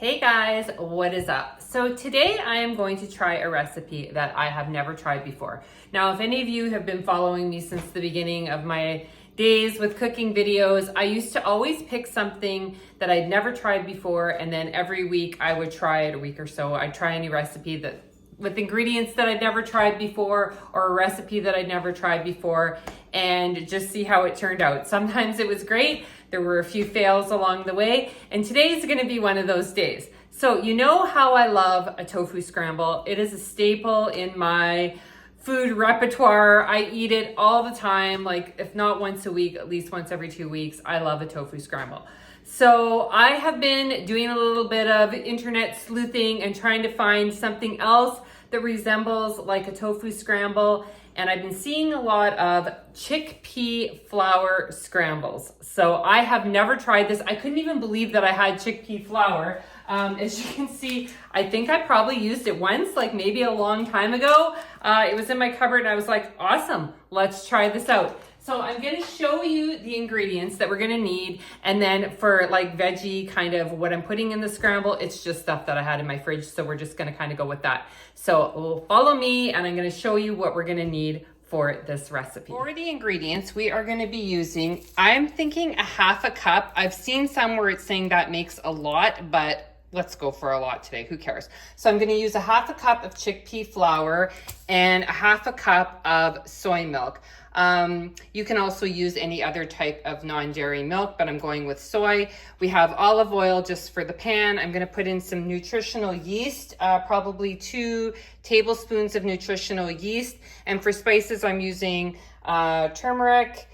Hey guys, what is up? So today I am going to try a recipe that I have never tried before. Now, if any of you have been following me since the beginning of my days with cooking videos, I used to always pick something that I'd never tried before, and then every week I would try it, a week or so, I'd try a new recipe that with ingredients that I'd never tried before, or a recipe that I'd never tried before, and just see how it turned out. Sometimes it was great. There were a few fails along the way, and today's gonna be one of those days. So you know how I love a tofu scramble. It is a staple in my food repertoire. I eat it all the time, like if not once a week, at least once every 2 weeks. I love a tofu scramble. So I have been doing a little bit of internet sleuthing and trying to find something else that resembles like a tofu scramble. And I've been seeing a lot of chickpea flour scrambles. So I have never tried this. I couldn't even believe that I had chickpea flour. As you can see, I think I probably used it once, like maybe a long time ago. It was in my cupboard and I was like, awesome, let's try this out. So I'm gonna show you the ingredients that we're gonna need, and then for like veggie kind of what I'm putting in the scramble, it's just stuff that I had in my fridge, so we're just gonna kind of go with that. So follow me and I'm gonna show you what we're gonna need for this recipe. For the ingredients, we are gonna be using, I'm thinking a half a cup. I've seen some where it's saying that makes a lot, but let's go for a lot today, who cares? So I'm gonna use a half a cup of chickpea flour and a half a cup of soy milk. You can also use any other type of non-dairy milk, but I'm going with soy. We have olive oil just for the pan. I'm gonna put in some nutritional yeast, probably 2 tablespoons of nutritional yeast. And for spices, I'm using turmeric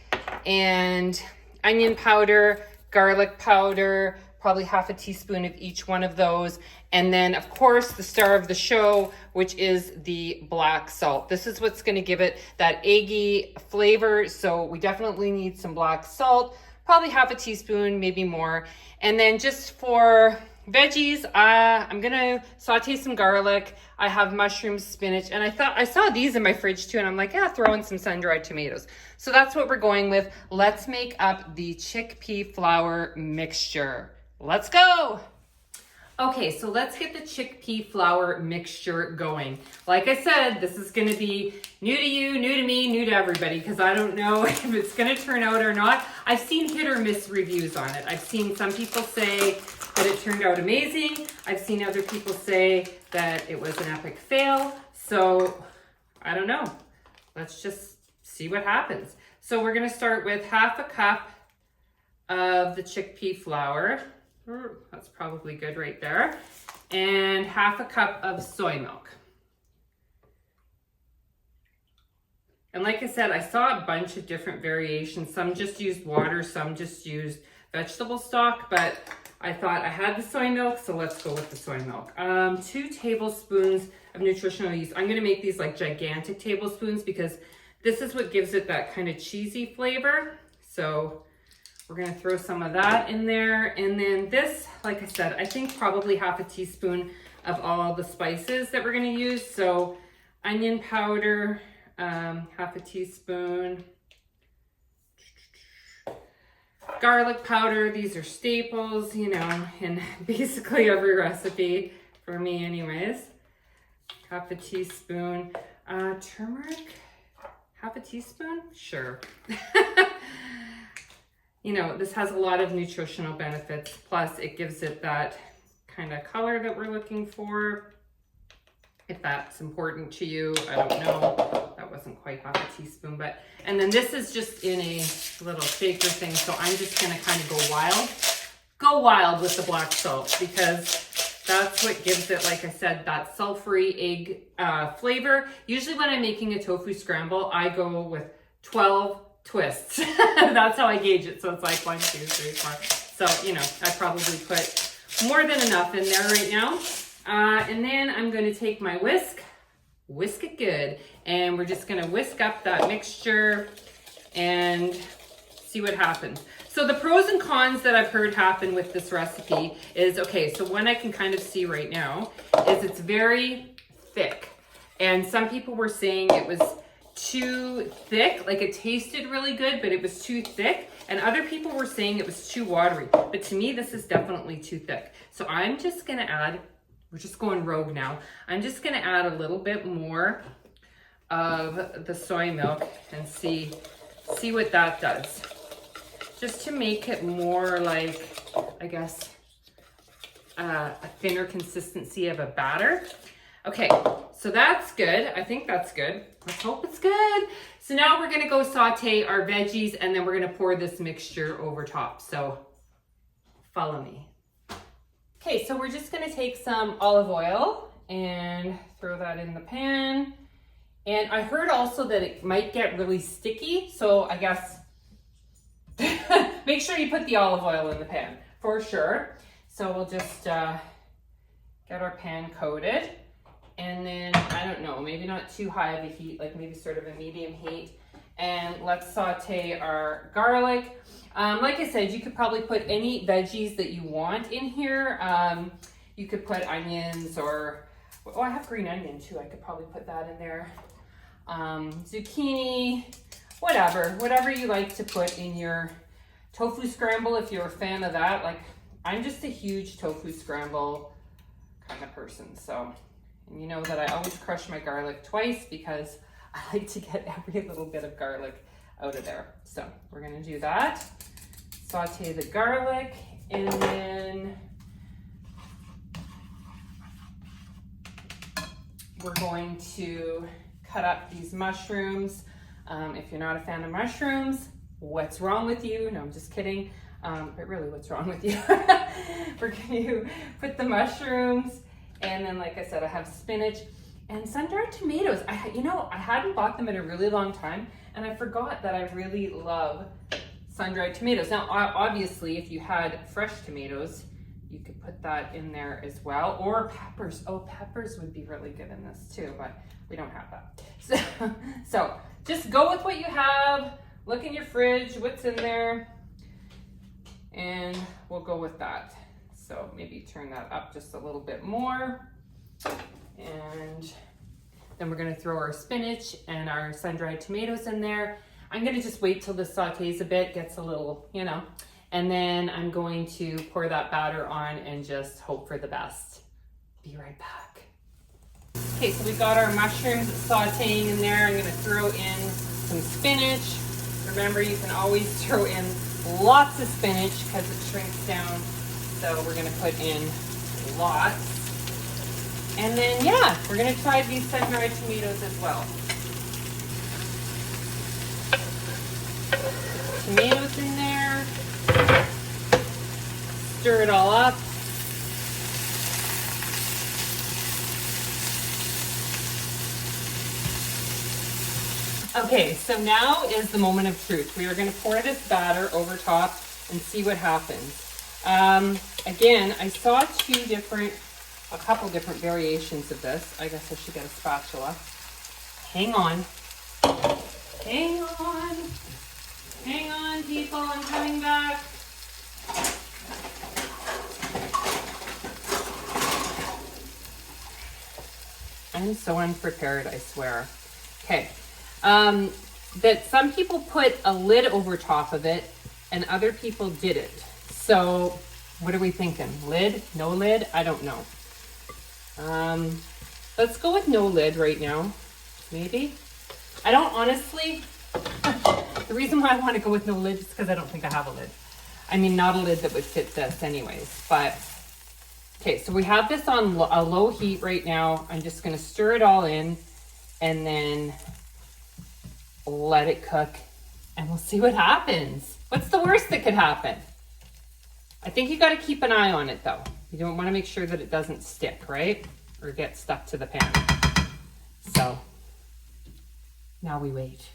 and onion powder, garlic powder, probably half a teaspoon of each one of those. And then of course the star of the show, which is the black salt. This is what's gonna give it that eggy flavor. So we definitely need some black salt, probably half a teaspoon, maybe more. And then just for veggies, I'm gonna saute some garlic. I have mushrooms, spinach, and I saw these in my fridge too, and I'm like, yeah, throw in some sun-dried tomatoes. So that's what we're going with. Let's make up the chickpea flour mixture. Let's go. Okay, so let's get the chickpea flour mixture going. Like I said, this is gonna be new to you, new to me, new to everybody, because I don't know if it's gonna turn out or not. I've seen hit or miss reviews on it. I've seen some people say that it turned out amazing. I've seen other people say that it was an epic fail. So I don't know. Let's just see what happens. So we're gonna start with half a cup of the chickpea flour. That's probably good right there. And half a cup of soy milk. And like I said, I saw a bunch of different variations. Some just used water, some just used vegetable stock, but I thought I had the soy milk, so let's go with the soy milk. 2 tablespoons of nutritional yeast. I'm gonna make these like gigantic tablespoons because this is what gives it that kind of cheesy flavor. So we're gonna throw some of that in there. And then this, like I said, I think probably half a teaspoon of all the spices that we're gonna use. So onion powder, half a teaspoon. Garlic powder, these are staples, you know, in basically every recipe, for me anyways. Half a teaspoon. Turmeric, half a teaspoon? Sure. You know, this has a lot of nutritional benefits, plus it gives it that kind of color that we're looking for. If that's important to you, I don't know. That wasn't quite half a teaspoon, but, and then this is just in a little shaker thing, so I'm just gonna kind of go wild with the black salt, because that's what gives it, like I said, that sulfury egg flavor. Usually when I'm making a tofu scramble, I go with 12 twists. That's how I gauge it. So it's like 1, 2, 3, 4. So, you know, I probably put more than enough in there right now. And then I'm going to take my whisk it good, and we're just going to whisk up that mixture and see what happens. So the pros and cons that I've heard happen with this recipe is, okay, so one I can kind of see right now is it's very thick. And some people were saying it was too thick. Like it tasted really good, but it was too thick. And other people were saying it was too watery. But to me, this is definitely too thick. So I'm just gonna add, we're just going rogue now. I'm just gonna add a little bit more of the soy milk and see what that does. Just to make it more like, I guess, a thinner consistency of a batter. Okay, so that's good. I think that's good. Let's hope it's good. So now we're gonna go saute our veggies and then we're gonna pour this mixture over top. So follow me. Okay, so we're just gonna take some olive oil and throw that in the pan. And I heard also that it might get really sticky. So I guess make sure you put the olive oil in the pan for sure. So we'll just get our pan coated. And then, I don't know, maybe not too high of a heat, like maybe sort of a medium heat. And let's saute our garlic. Like I said, you could probably put any veggies that you want in here. You could put onions or, oh, I have green onion too. I could probably put that in there. Zucchini, whatever you like to put in your tofu scramble if you're a fan of that. Like, I'm just a huge tofu scramble kind of person, so. And you know that I always crush my garlic twice because I like to get every little bit of garlic out of there. So we're gonna do that. Saute the garlic and then we're going to cut up these mushrooms. If you're not a fan of mushrooms, what's wrong with you? No, I'm just kidding. But really, what's wrong with you? We're gonna put the mushrooms. And then, like I said, I have spinach and sun-dried tomatoes. I hadn't bought them in a really long time, and I forgot that I really love sun-dried tomatoes. Now, obviously, if you had fresh tomatoes, you could put that in there as well, or peppers. Oh, peppers would be really good in this too, but we don't have that. So just go with what you have. Look in your fridge, what's in there, and we'll go with that. So maybe turn that up just a little bit more. And then we're gonna throw our spinach and our sun-dried tomatoes in there. I'm gonna just wait till this sautés a bit, gets a little, and then I'm going to pour that batter on and just hope for the best. Be right back. Okay, so we got our mushrooms sauteing in there. I'm gonna throw in some spinach. Remember, you can always throw in lots of spinach because it shrinks down. So we're gonna put in lots. And then, yeah, we're gonna try these sun-dried tomatoes as well. Tomatoes in there. Stir it all up. Okay, so now is the moment of truth. We are gonna pour this batter over top and see what happens. Again, I saw a couple different variations of this. I guess I should get a spatula. Hang on. Hang on. Hang on, people, I'm coming back. I'm so unprepared, I swear. Okay. That some people put a lid over top of it and other people didn't. So what are we thinking? Lid? No lid? I don't know. Let's go with no lid right now. Maybe. I don't honestly, the reason why I want to go with no lid is because I don't think I have a lid. I mean, not a lid that would fit this anyways, but okay, so we have this on a low heat right now. I'm just going to stir it all in and then let it cook and we'll see what happens. What's the worst that could happen? I think you got to keep an eye on it though. You don't want to make sure that it doesn't stick, right? Or get stuck to the pan. So now we wait.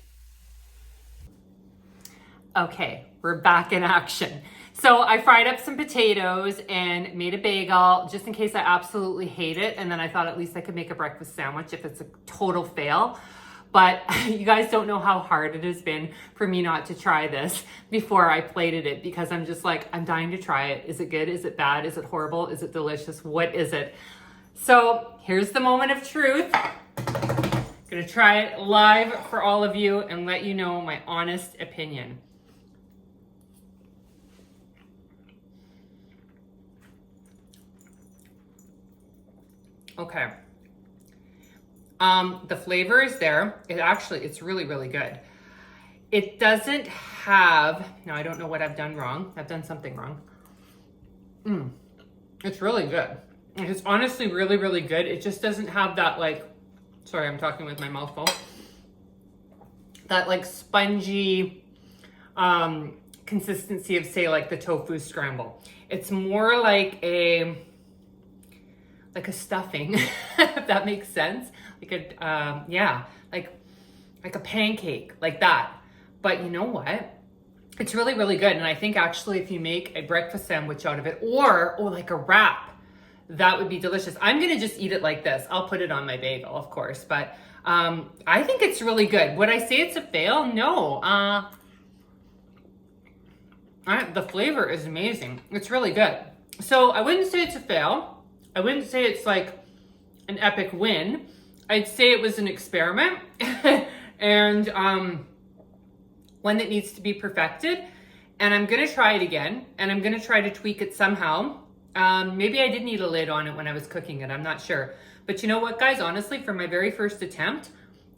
Okay, we're back in action. So I fried up some potatoes and made a bagel just in case I absolutely hate it. And then I thought at least I could make a breakfast sandwich if it's a total fail. But you guys don't know how hard it has been for me not to try this before I plated it because I'm just like, I'm dying to try it. Is it good? Is it bad? Is it horrible? Is it delicious? What is it? So here's the moment of truth. I'm gonna try it live for all of you and let you know my honest opinion. Okay. The flavor is there. It's really, really good. It doesn't have, now I don't know what I've done wrong. I've done something wrong. It's really good. It's honestly really, really good. It just doesn't have that like, sorry, I'm talking with my mouth full. That like spongy consistency of say like the tofu scramble. It's more like a stuffing, if that makes sense. Like a, yeah, like a pancake, like that. But you know what? It's really, really good. And I think actually if you make a breakfast sandwich out of it or like a wrap, that would be delicious. I'm gonna just eat it like this. I'll put it on my bagel, of course, but I think it's really good. Would I say it's a fail? No. The flavor is amazing. It's really good. So I wouldn't say it's a fail. I wouldn't say it's like an epic win. I'd say it was an experiment and one that needs to be perfected. And I'm gonna try it again and I'm gonna try to tweak it somehow. Maybe I did need a lid on it when I was cooking it, I'm not sure. But you know what, guys, honestly, for my very first attempt,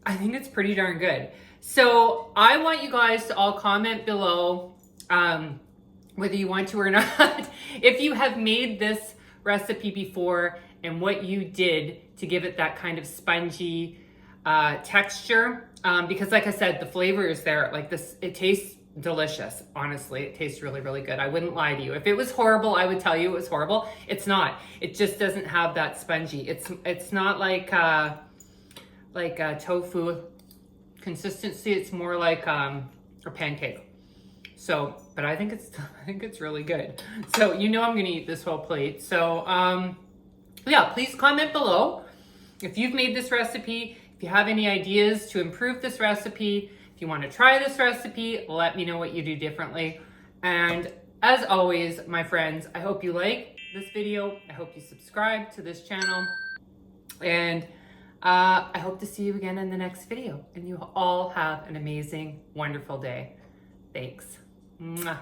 I think it's pretty darn good. So I want you guys to all comment below whether you want to or not, if you have made this recipe before and what you did to give it that kind of spongy texture. Because like I said, the flavor is there. Like this, it tastes delicious. Honestly, it tastes really, really good. I wouldn't lie to you. If it was horrible, I would tell you it was horrible. It's not. It just doesn't have that spongy. It's not like a tofu consistency. It's more like a pancake. So, but I think it's really good. So you know I'm gonna eat this whole plate. So yeah, please comment below if you've made this recipe. If you have any ideas to improve this recipe, if you want to try this recipe, let me know what you do differently. And as always, my friends, I hope you like this video. I hope you subscribe to this channel. And I hope to see you again in the next video. And you all have an amazing, wonderful day. Thanks. Mwah.